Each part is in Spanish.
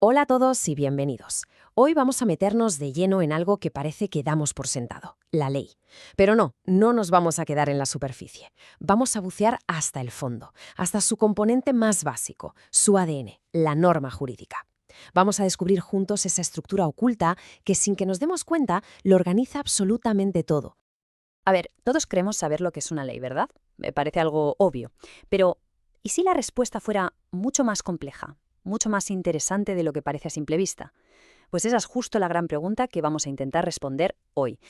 Hola a todos y bienvenidos. Hoy vamos a meternos de lleno en algo que parece que damos por sentado, la ley. Pero no nos vamos a quedar en la superficie. Vamos a bucear hasta el fondo, hasta su componente más básico, su ADN, la norma jurídica. Vamos a descubrir juntos esa estructura oculta que, sin que nos demos cuenta, lo organiza absolutamente todo. A ver, todos creemos saber lo que es una ley, ¿verdad? Me parece algo obvio. Pero, ¿y si la respuesta fuera mucho más compleja, mucho más interesante de lo que parece a simple vista? Pues esa es justo la gran pregunta que vamos a intentar responder hoy.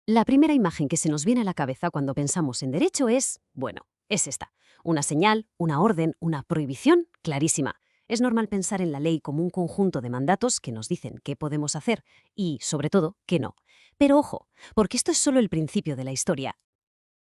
La primera imagen que se nos viene a la cabeza cuando pensamos en derecho es esta. Una señal, una orden, una prohibición clarísima. Es normal pensar en la ley como un conjunto de mandatos que nos dicen qué podemos hacer y, sobre todo, qué no. Pero ojo, porque esto es solo el principio de la historia.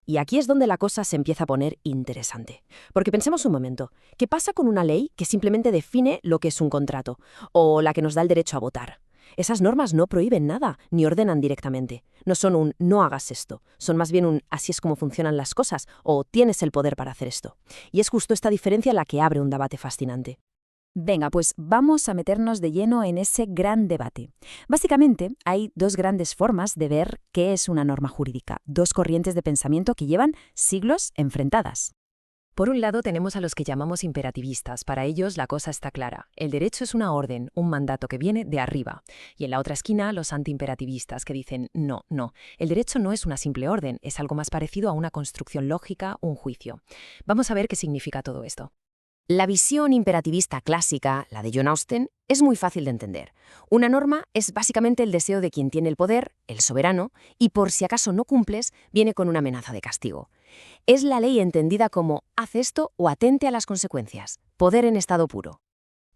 Y aquí es donde la cosa se empieza a poner interesante. Porque pensemos un momento, ¿qué pasa con una ley que simplemente define lo que es un contrato o la que nos da el derecho a votar? Esas normas no prohíben nada, ni ordenan directamente. No son un no hagas esto, son más bien un así es como funcionan las cosas o tienes el poder para hacer esto. Y es justo esta diferencia la que abre un debate fascinante. Venga, pues vamos a meternos de lleno en ese gran debate. Básicamente, hay dos grandes formas de ver qué es una norma jurídica, dos corrientes de pensamiento que llevan siglos enfrentadas. Por un lado tenemos a los que llamamos imperativistas. Para ellos la cosa está clara. El derecho es una orden, un mandato que viene de arriba. Y en la otra esquina los antiimperativistas que dicen no. El derecho no es una simple orden, es algo más parecido a una construcción lógica, un juicio. Vamos a ver qué significa todo esto. La visión imperativista clásica, la de John Austin, es muy fácil de entender. Una norma es básicamente el deseo de quien tiene el poder, el soberano, y por si acaso no cumples, viene con una amenaza de castigo. Es la ley entendida como haz esto o atente a las consecuencias, poder en estado puro.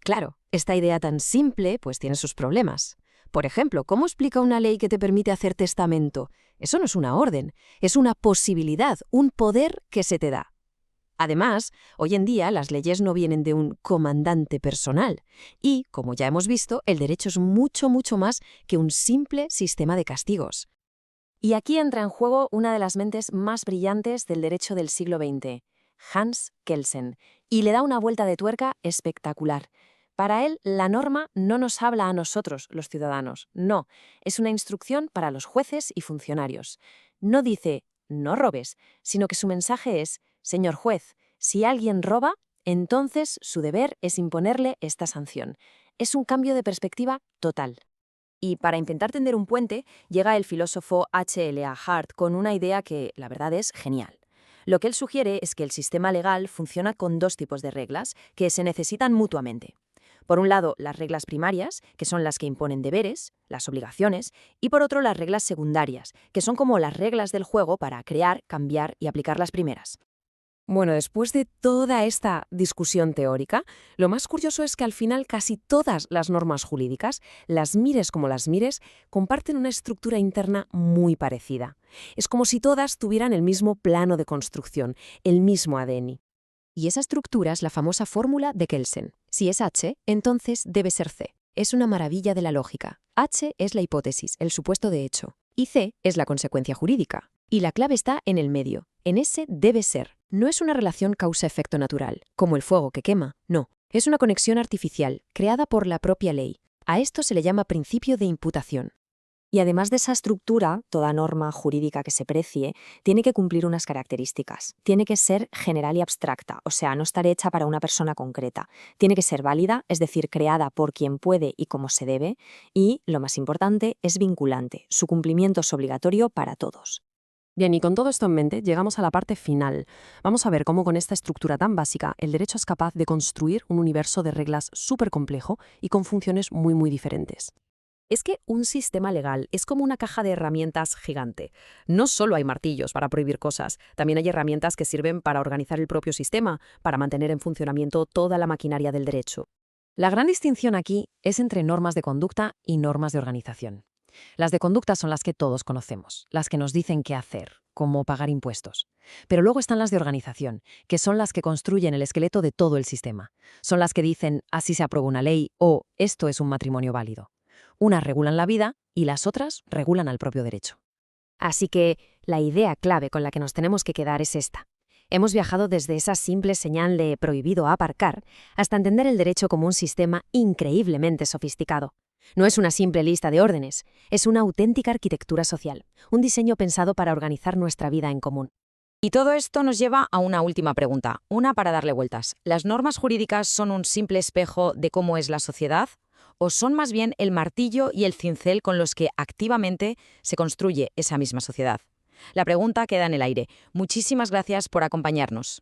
Claro, esta idea tan simple pues tiene sus problemas. Por ejemplo, ¿cómo explica una ley que te permite hacer testamento? Eso no es una orden, es una posibilidad, un poder que se te da. Además, hoy en día las leyes no vienen de un comandante personal y, como ya hemos visto, el derecho es mucho más que un simple sistema de castigos. Y aquí entra en juego una de las mentes más brillantes del derecho del siglo XX, Hans Kelsen, y le da una vuelta de tuerca espectacular. Para él, la norma no nos habla a nosotros, los ciudadanos, no, es una instrucción para los jueces y funcionarios. No dice, no robes, sino que su mensaje es, señor juez, si alguien roba, entonces su deber es imponerle esta sanción. Es un cambio de perspectiva total. Y para intentar tender un puente, llega el filósofo H.L.A. Hart con una idea que, la verdad, es genial. Lo que él sugiere es que el sistema legal funciona con dos tipos de reglas que se necesitan mutuamente. Por un lado, las reglas primarias, que son las que imponen deberes, las obligaciones, y por otro, las reglas secundarias, que son como las reglas del juego para crear, cambiar y aplicar las primeras. Bueno, después de toda esta discusión teórica, lo más curioso es que al final casi todas las normas jurídicas, las mires como las mires, comparten una estructura interna muy parecida. Es como si todas tuvieran el mismo plano de construcción, el mismo ADN. Y esa estructura es la famosa fórmula de Kelsen. Si es H, entonces debe ser C. Es una maravilla de la lógica. H es la hipótesis, el supuesto de hecho, y C es la consecuencia jurídica. Y la clave está en el medio, en ese debe ser. No es una relación causa-efecto natural, como el fuego que quema, no. Es una conexión artificial, creada por la propia ley. A esto se le llama principio de imputación. Y además de esa estructura, toda norma jurídica que se precie tiene que cumplir unas características. Tiene que ser general y abstracta, o sea, no estar hecha para una persona concreta. Tiene que ser válida, es decir, creada por quien puede y como se debe. Y, lo más importante, es vinculante. Su cumplimiento es obligatorio para todos. Bien, y con todo esto en mente, llegamos a la parte final. Vamos a ver cómo con esta estructura tan básica, el derecho es capaz de construir un universo de reglas súper complejo y con funciones muy diferentes. Es que un sistema legal es como una caja de herramientas gigante. No solo hay martillos para prohibir cosas, también hay herramientas que sirven para organizar el propio sistema, para mantener en funcionamiento toda la maquinaria del derecho. La gran distinción aquí es entre normas de conducta y normas de organización. Las de conducta son las que todos conocemos, las que nos dicen qué hacer, como pagar impuestos. Pero luego están las de organización, que son las que construyen el esqueleto de todo el sistema. Son las que dicen así se aprueba una ley o esto es un matrimonio válido. Unas regulan la vida y las otras regulan al propio derecho. Así que la idea clave con la que nos tenemos que quedar es esta. Hemos viajado desde esa simple señal de prohibido aparcar hasta entender el derecho como un sistema increíblemente sofisticado. No es una simple lista de órdenes, es una auténtica arquitectura social, un diseño pensado para organizar nuestra vida en común. Y todo esto nos lleva a una última pregunta, una para darle vueltas. ¿Las normas jurídicas son un simple espejo de cómo es la sociedad? ¿O son más bien el martillo y el cincel con los que activamente se construye esa misma sociedad? La pregunta queda en el aire. Muchísimas gracias por acompañarnos.